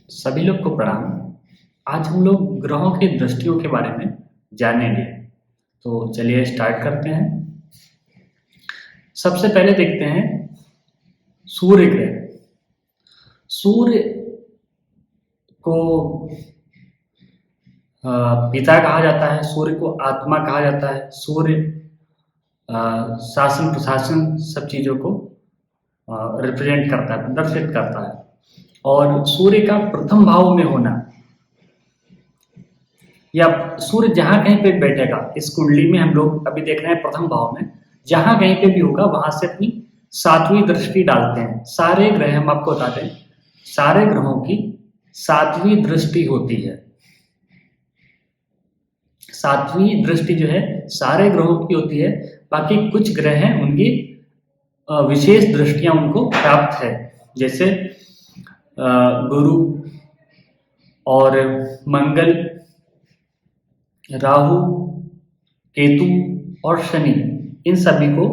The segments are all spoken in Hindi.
सभी लोग को प्रणाम। आज हम लोग ग्रहों की दृष्टियों के बारे में जानेंगे। तो चलिए स्टार्ट करते हैं। सबसे पहले देखते हैं सूर्य ग्रह। सूर्य को पिता कहा जाता है, सूर्य को आत्मा कहा जाता है। सूर्य शासन प्रशासन सब चीज़ों को रिप्रेजेंट करता है, प्रदर्शित करता है। और सूर्य का प्रथम भाव में होना या सूर्य जहां कहीं पे बैठेगा, इस कुंडली में हम लोग अभी देख रहे हैं प्रथम भाव में, जहां कहीं पे भी होगा वहां से अपनी सातवीं दृष्टि डालते हैं। सारे ग्रह, हम आपको बता दें, सारे ग्रहों की सातवीं दृष्टि होती है। सातवीं दृष्टि जो है सारे ग्रहों की होती है। बाकी कुछ ग्रह हैं उनकी विशेष दृष्टियां उनको प्राप्त है, जैसे गुरु और मंगल, राहु, केतु और शनि, इन सभी को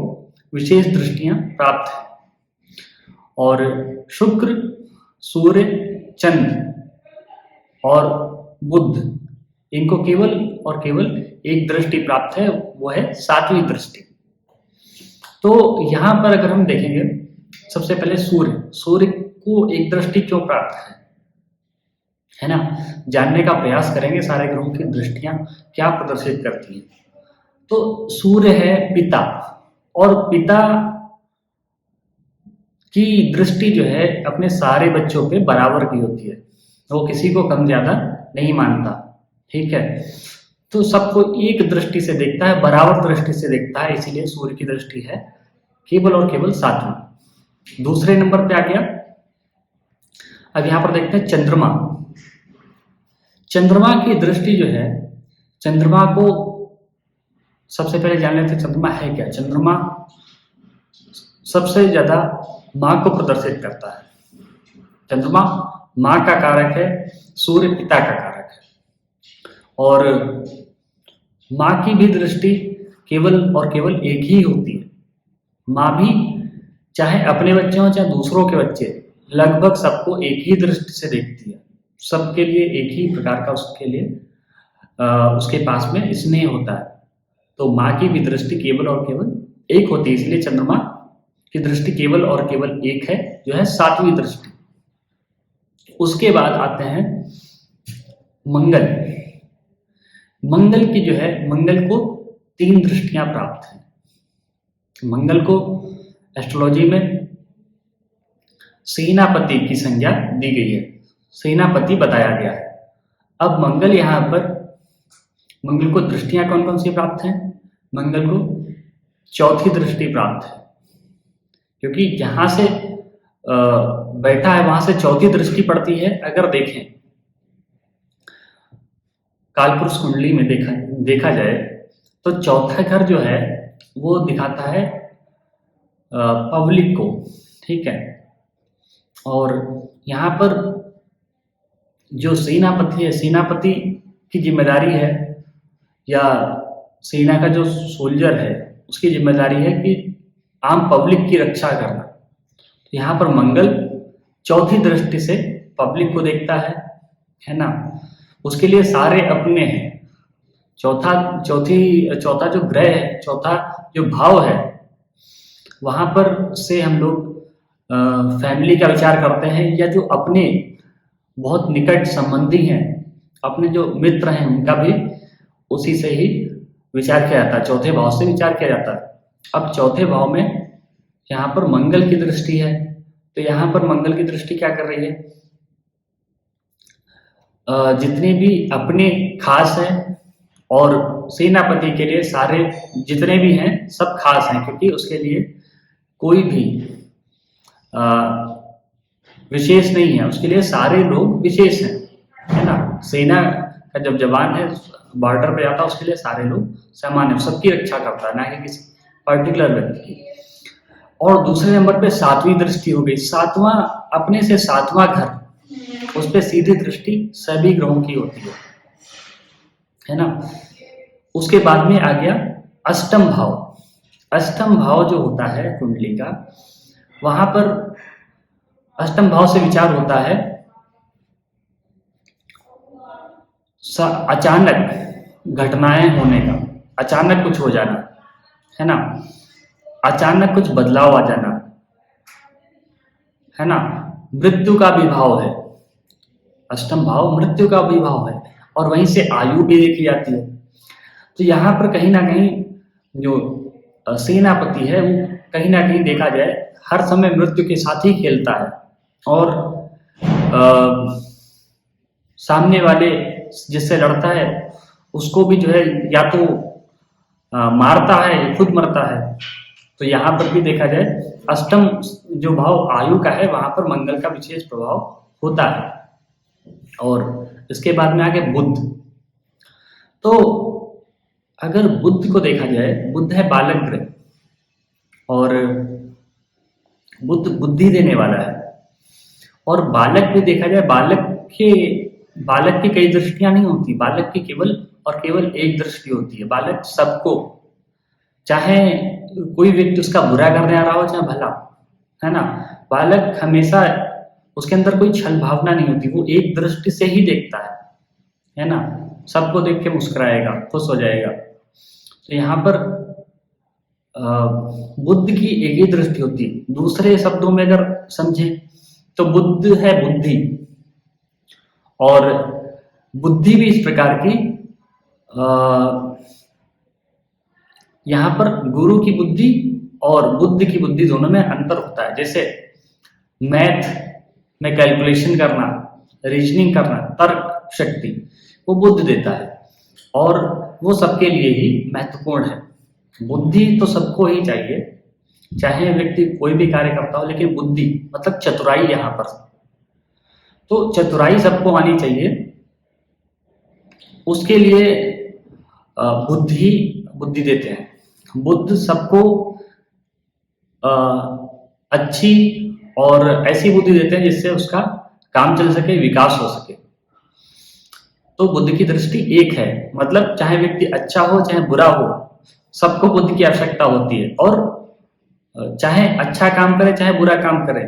विशेष दृष्टियां प्राप्त है। और शुक्र, सूर्य, चंद्र और बुध, इनको केवल और केवल एक दृष्टि प्राप्त है, वो है सातवीं दृष्टि। तो यहां पर अगर हम देखेंगे, सबसे पहले सूर्य को एक दृष्टि क्यों प्राप्त है ना, जानने का प्रयास करेंगे सारे ग्रहों की दृष्टियां क्या प्रदर्शित करती हैं। तो सूर्य है पिता, और पिता की दृष्टि जो है अपने सारे बच्चों पे बराबर की होती है, वो किसी को कम ज्यादा नहीं मानता, ठीक है। तो सबको एक दृष्टि से देखता है, बराबर दृष्टि से देखता है, इसीलिए सूर्य की दृष्टि है केवल और केवल सातवीं। दूसरे नंबर पे आ गया, अब यहां पर देखते हैं चंद्रमा। चंद्रमा की दृष्टि जो है, चंद्रमा को सबसे पहले जान लेते हैं चंद्रमा है क्या। चंद्रमा सबसे ज्यादा माँ को प्रदर्शित करता है। चंद्रमा माँ का कारक है, सूर्य पिता का कारक है। और माँ की भी दृष्टि केवल और केवल एक ही होती है। माँ भी चाहे अपने बच्चे हों चाहे दूसरों के बच्चे, लगभग सबको एक ही दृष्टि से देखती है। सबके लिए एक ही प्रकार का उसके लिए उसके पास में स्नेह होता है। तो माँ की भी दृष्टि केवल और केवल एक होती है, इसलिए चंद्रमा की दृष्टि केवल और केवल एक है, जो है सातवीं दृष्टि। उसके बाद आते हैं मंगल। मंगल की जो है, मंगल को तीन दृष्टियां प्राप्त हैं। मंगल को एस्ट्रोलॉजी में सेनापति की संज्ञा दी गई है, सेनापति बताया गया है। अब मंगल यहाँ पर, मंगल को दृष्टियां कौन कौन सी प्राप्त हैं। मंगल को चौथी दृष्टि प्राप्त है, क्योंकि जहां से बैठा है वहां से चौथी दृष्टि पड़ती है। अगर देखें कालपुरुष कुंडली में देखा जाए तो चौथा घर जो है वो दिखाता है पब्लिक को, ठीक है। और यहाँ पर जो सेनापति है, सेनापति की जिम्मेदारी है, या सेना का जो सोल्जर है उसकी जिम्मेदारी है कि आम पब्लिक की रक्षा करना। तो यहाँ पर मंगल चौथी दृष्टि से पब्लिक को देखता है ना। उसके लिए सारे अपने हैं। चौथा जो ग्रह है, चौथा जो भाव है, वहां पर से हम लोग फैमिली का विचार करते हैं, या जो अपने बहुत निकट संबंधी हैं, अपने जो मित्र हैं, उनका भी उसी से ही विचार किया जाता है, चौथे भाव से विचार किया जाता है। अब चौथे भाव में यहाँ पर मंगल की दृष्टि है, तो यहाँ पर मंगल की दृष्टि क्या कर रही है, जितने भी अपने खास हैं, और सेनापति के लिए सारे जितने भी हैं सब खास हैं, क्योंकि उसके लिए कोई भी विशेष नहीं है, उसके लिए सारे लोग विशेष हैं, है ना। सेना का जब जवान है बॉर्डर पे जाता है, उसके लिए सारे लोग समान है, सबकी रक्षा करता है, ना कि किसी पर्टिकुलर व्यक्ति की। और दूसरे नंबर पे सातवीं दृष्टि हो गई। सातवां, अपने से सातवां घर, उस पे सीधी दृष्टि सभी ग्रहों की होती है ना। उसके बाद में आ गया अष्टम भाव। अष्टम भाव जो होता है कुंडली का, वहां पर अष्टम भाव से विचार होता है अचानक घटनाएं होने का, अचानक कुछ हो जाना, है ना, अचानक कुछ बदलाव आ जाना, है ना। मृत्यु का भी भाव है, अष्टम भाव मृत्यु का भी भाव है, और वहीं से आयु भी देखी जाती है। तो यहाँ पर कहीं ना कहीं जो सेनापति है वो कहीं ना कहीं देखा जाए हर समय मृत्यु के साथ ही खेलता है, और सामने वाले जिससे लड़ता है उसको भी जो है या तो मारता है या खुद मरता है। तो यहाँ पर भी देखा जाए अष्टम जो भाव आयु का है वहां पर मंगल का विशेष प्रभाव होता है। और इसके बाद में आगे बुध। तो अगर बुध को देखा जाए, बुध है बालक ग्रह, और बुध बुद्धि देने वाला है। और बालक भी देखा जाए, बालक की कई दृष्टियां नहीं होती, बालक की केवल और केवल एक दृष्टि होती है। बालक सबको, चाहे कोई व्यक्ति उसका बुरा करने आ रहा हो चाहे भला, है ना, बालक हमेशा उसके अंदर कोई छल भावना नहीं होती, वो एक दृष्टि से ही देखता है ना, सबको देख के मुस्कुराएगा, खुश हो जाएगा। तो यहाँ पर बुद्ध की एक ही दृष्टि होती है। दूसरे शब्दों में अगर समझे तो बुद्ध है बुद्धि, और बुद्धि भी इस प्रकार की यहाँ पर गुरु की बुद्धि और बुद्ध की बुद्धि दोनों में अंतर होता है। जैसे मैथ में कैलकुलेशन करना, रीजनिंग करना, तर्क शक्ति वो बुद्ध देता है, और वो सबके लिए ही महत्वपूर्ण है। बुद्धि तो सबको ही चाहिए, चाहे व्यक्ति कोई भी कार्य करता हो, लेकिन बुद्धि मतलब चतुराई, यहाँ पर तो चतुराई सबको आनी चाहिए। उसके लिए बुद्धि देते हैं। बुद्ध सबको अच्छी और ऐसी बुद्धि देते हैं जिससे उसका काम चल सके, विकास हो सके। तो बुद्ध की दृष्टि एक है, मतलब चाहे व्यक्ति अच्छा हो चाहे बुरा हो, सबको बुद्धि की आवश्यकता होती है। और चाहे अच्छा काम करे चाहे बुरा काम करे,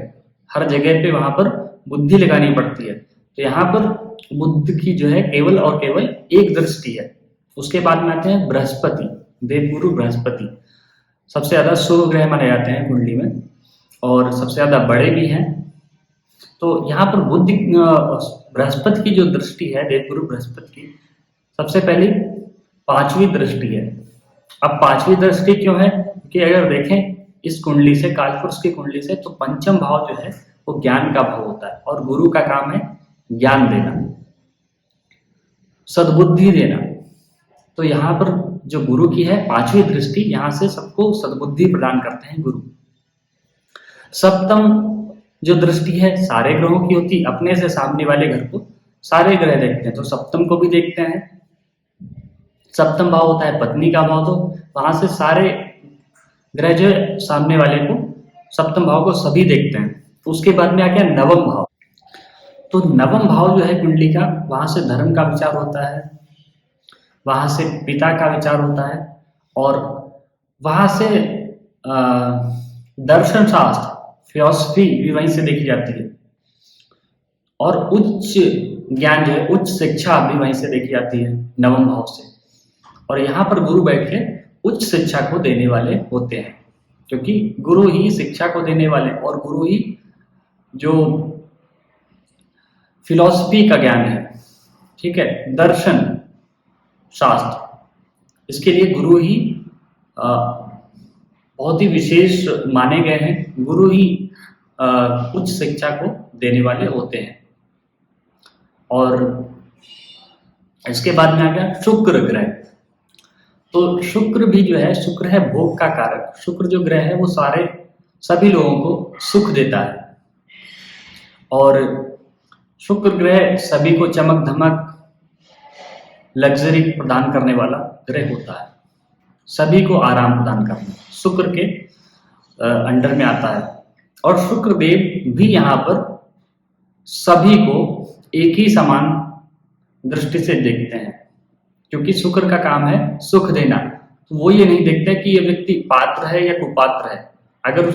हर जगह पे वहां पर बुद्धि लगानी पड़ती है। तो यहाँ पर बुद्ध की जो है केवल और केवल एक दृष्टि है। उसके बाद में आते हैं बृहस्पति, देवगुरु बृहस्पति। सबसे ज्यादा शुभ ग्रह माने जाते हैं कुंडली में, और सबसे ज्यादा बड़े भी हैं। तो यहाँ पर बुद्ध बृहस्पति की जो दृष्टि है, देवगुरु बृहस्पति की, सबसे पहली पांचवी दृष्टि है। अब पांचवी दृष्टि क्यों है कि अगर देखें इस कुंडली से, कालपुरुष की कुंडली से, तो पंचम भाव जो है वो ज्ञान का भाव होता है, और गुरु का काम है ज्ञान देना, सद्बुद्धि देना। तो यहाँ पर जो गुरु की है पांचवी दृष्टि, यहाँ से सबको सद्बुद्धि प्रदान करते हैं गुरु। सप्तम जो दृष्टि है सारे ग्रहों की होती, अपने से सामने वाले घर को सारे ग्रह देखते हैं, तो सप्तम को भी देखते हैं। सप्तम भाव होता है पत्नी का भाव, तो वहां से सारे ग्रह जो है सामने वाले को, सप्तम भाव को सभी देखते हैं। तो उसके बाद में आ गया नवम भाव। तो नवम भाव जो है कुंडली का, वहां से धर्म का विचार होता है, वहां से पिता का विचार होता है, और वहां से दर्शन शास्त्र, फिलॉसफी भी वहीं से देखी जाती है, और उच्च ज्ञान जो है, उच्च शिक्षा भी वहीं से देखी जाती है नवम भाव से। और यहाँ पर गुरु बैठ के उच्च शिक्षा को देने वाले होते हैं, क्योंकि गुरु ही शिक्षा को देने वाले, और गुरु ही जो फिलॉसफी का ज्ञान है, ठीक है, दर्शन शास्त्र, इसके लिए गुरु ही बहुत ही विशेष माने गए हैं। गुरु ही उच्च शिक्षा को देने वाले होते हैं। और इसके बाद में आ गया शुक्र ग्रह। तो शुक्र भी जो है, शुक्र है भोग का कारक। शुक्र जो ग्रह है वो सभी लोगों को सुख देता है, और शुक्र ग्रह सभी को चमक धमक लग्जरी प्रदान करने वाला ग्रह होता है, सभी को आराम प्रदान करना शुक्र के अंडर में आता है। और शुक्र देव भी यहाँ पर सभी को एक ही समान दृष्टि से देखते हैं, क्योंकि शुक्र का काम है सुख देना। तो वो ये नहीं देखते कि ये व्यक्ति पात्र है या कुपात्र है। अगर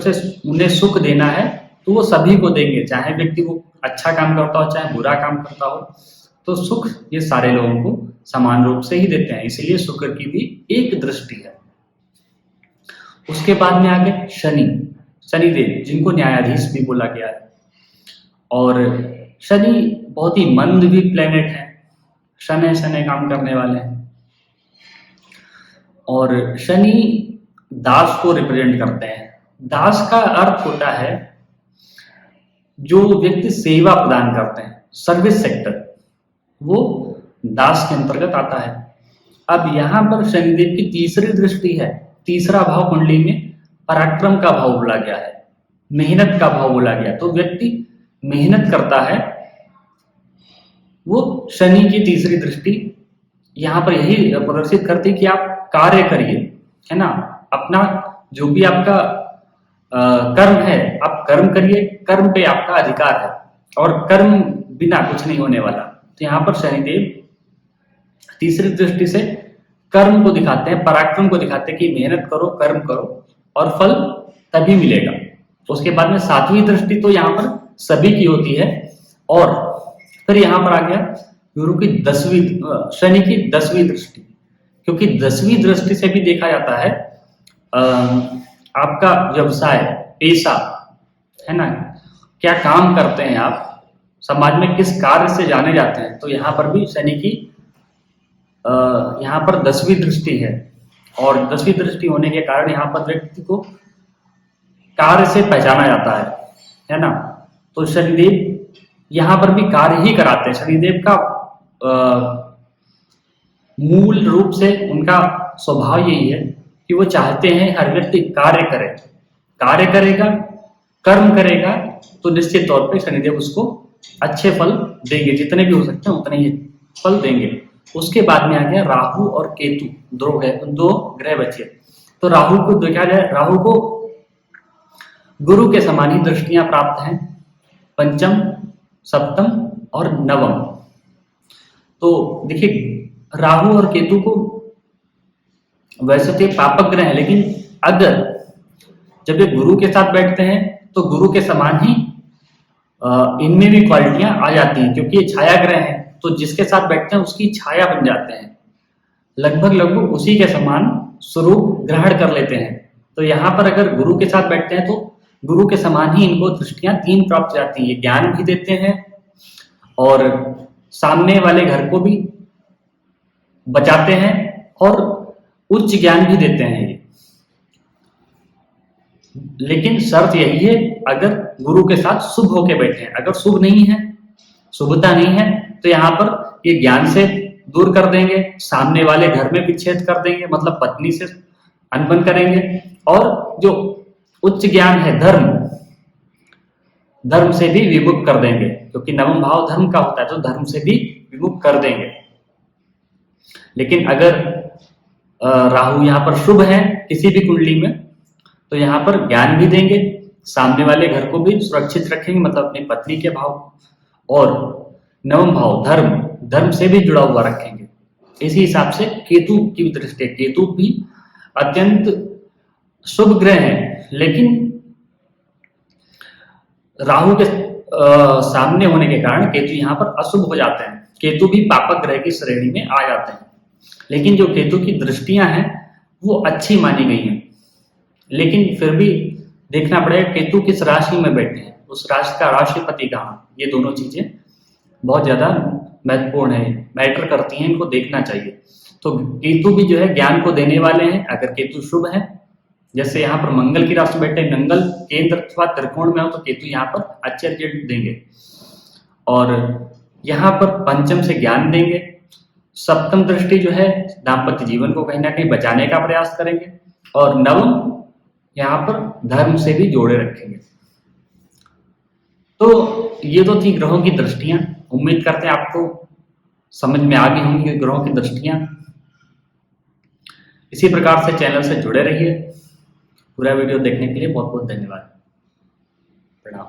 उन्हें सुख देना है तो वो सभी को देंगे, चाहे व्यक्ति वो अच्छा काम करता हो चाहे बुरा काम करता हो, तो सुख ये सारे लोगों को समान रूप से ही देते हैं, इसलिए शुक्र की भी एक दृष्टि है। उसके बाद में आ गए शनिदेव, जिनको न्यायाधीश भी बोला गया है। और शनि बहुत ही मंद भी प्लेनेट है, शनै काम करने वाले हैं। और शनि दास को रिप्रेजेंट करते हैं। दास का अर्थ होता है जो व्यक्ति सेवा प्रदान करते हैं, सर्विस सेक्टर, वो दास के अंतर्गत आता है। अब यहाँ पर शनिदेव की तीसरी दृष्टि है, तीसरा भाव कुंडली में पराक्रम का भाव बोला गया है, मेहनत का भाव बोला गया। तो व्यक्ति मेहनत करता है, वो शनि की तीसरी दृष्टि यहाँ पर यही प्रदर्शित करती है कि आप कार्य करिए, है ना। अपना जो भी आपका कर्म है, आप कर्म करिए, कर्म पे आपका अधिकार है, और कर्म बिना कुछ नहीं होने वाला। तो यहाँ पर शनिदेव तीसरी दृष्टि से कर्म को दिखाते हैं, पराक्रम को दिखाते हैं कि मेहनत करो, कर्म करो और फल तभी मिलेगा। उसके बाद में सातवीं दृष्टि तो यहाँ पर सभी की होती है। और फिर यहाँ पर आ गया गुरु की शनि की 10वीं दृष्टि, क्योंकि 10वीं दृष्टि से भी देखा जाता है आपका व्यवसाय, पेशा, है ना, क्या काम करते हैं आप, समाज में किस कार्य से जाने जाते हैं। तो यहाँ पर भी शनि की यहाँ पर 10वीं दृष्टि है, और 10वीं दृष्टि होने के कारण यहाँ पर व्यक्ति को कार्य से पहचाना जाता है ना। तो शनिदेव यहाँ पर भी कार्य ही कराते हैं। शनिदेव का मूल रूप से उनका स्वभाव यही है कि वो चाहते हैं हर व्यक्ति कार्य करे, कार्य करेगा, कर्म करेगा, तो निश्चित तौर पे शनिदेव उसको अच्छे फल देंगे, जितने भी हो सकते हैं उतने ही फल देंगे। उसके बाद में आ गया राहु और केतु, दो ग्रह बचे। तो राहु को देखा जाए, राहु को गुरु के समान ही दृष्टियां प्राप्त हैं, पंचम, सप्तम और नवम। तो देखिए राहु और केतु को वैसे तो पापक ग्रह है, लेकिन अगर जब ये गुरु के साथ बैठते हैं तो गुरु के समान ही इनमें भी क्वालिटियां आ जाती हैं, क्योंकि ये छाया ग्रह हैं। तो जिसके साथ बैठते हैं उसकी छाया बन जाते हैं, लगभग उसी के समान स्वरूप ग्रहण कर लेते हैं। तो यहाँ पर अगर गुरु के साथ बैठते हैं तो गुरु के समान ही इनको दृष्टियां 3 प्राप्त जाती हैं। ये ज्ञान भी देते हैं और सामने वाले घर को भी बचाते हैं और उच्च ज्ञान भी देते हैं ये। लेकिन शर्त यही है, अगर गुरु के साथ शुभ होके बैठे हैं। अगर शुभ नहीं है, शुभता नहीं है, तो यहाँ पर ये ज्ञान से दूर कर देंगे, सामने वाले घर में विच्छेद कर देंगे, मतलब पत्नी से अनबन करेंगे। और जो उच्च ज्ञान है, धर्म से भी विमुख कर देंगे, क्योंकि नवम भाव धर्म का होता है, तो धर्म से भी विमुख कर देंगे। लेकिन अगर राहु यहाँ पर शुभ है किसी भी कुंडली में, तो यहाँ पर ज्ञान भी देंगे, सामने वाले घर को भी सुरक्षित रखेंगे, मतलब अपनी पत्नी के भाव, और नवम भाव धर्म से भी जुड़ा हुआ रखेंगे। इसी हिसाब से केतु की दृष्टि, केतु भी अत्यंत शुभ ग्रह है, लेकिन राहु के सामने होने के कारण केतु यहाँ पर अशुभ हो जाते हैं। केतु भी पापक ग्रह की श्रेणी में आ जाते हैं। लेकिन जो केतु की दृष्टियां हैं वो अच्छी मानी गई हैं, लेकिन फिर भी देखना पड़ेगा केतु किस राशि में बैठे हैं, उस राशि का राशिपति कहाँ, ये दोनों चीजें बहुत ज्यादा महत्वपूर्ण है, मैटर करती हैं, इनको देखना चाहिए। तो केतु भी जो है ज्ञान को देने वाले हैं। अगर केतु शुभ है, जैसे यहाँ पर मंगल की राशि में बैठे, मंगल केंद्र अथवा त्रिकोण में हो, तो केतु यहाँ पर अच्छे रिजल्ट देंगे। और यहाँ पर पंचम से ज्ञान देंगे। सप्तम दृष्टि जो है दाम्पत्य जीवन को कहीं ना कहीं बचाने का प्रयास करेंगे। और नवम यहाँ पर धर्म से भी जोड़े रखेंगे। तो ये तो थी ग्रहों की दृष्टियां। उम्मीद करते हैं आपको समझ में आ गई होंगी ग्रहों की दृष्टियां। इसी प्रकार से चैनल से जुड़े रहिए। पूरा वीडियो देखने के लिए बहुत बहुत धन्यवाद। प्रणाम।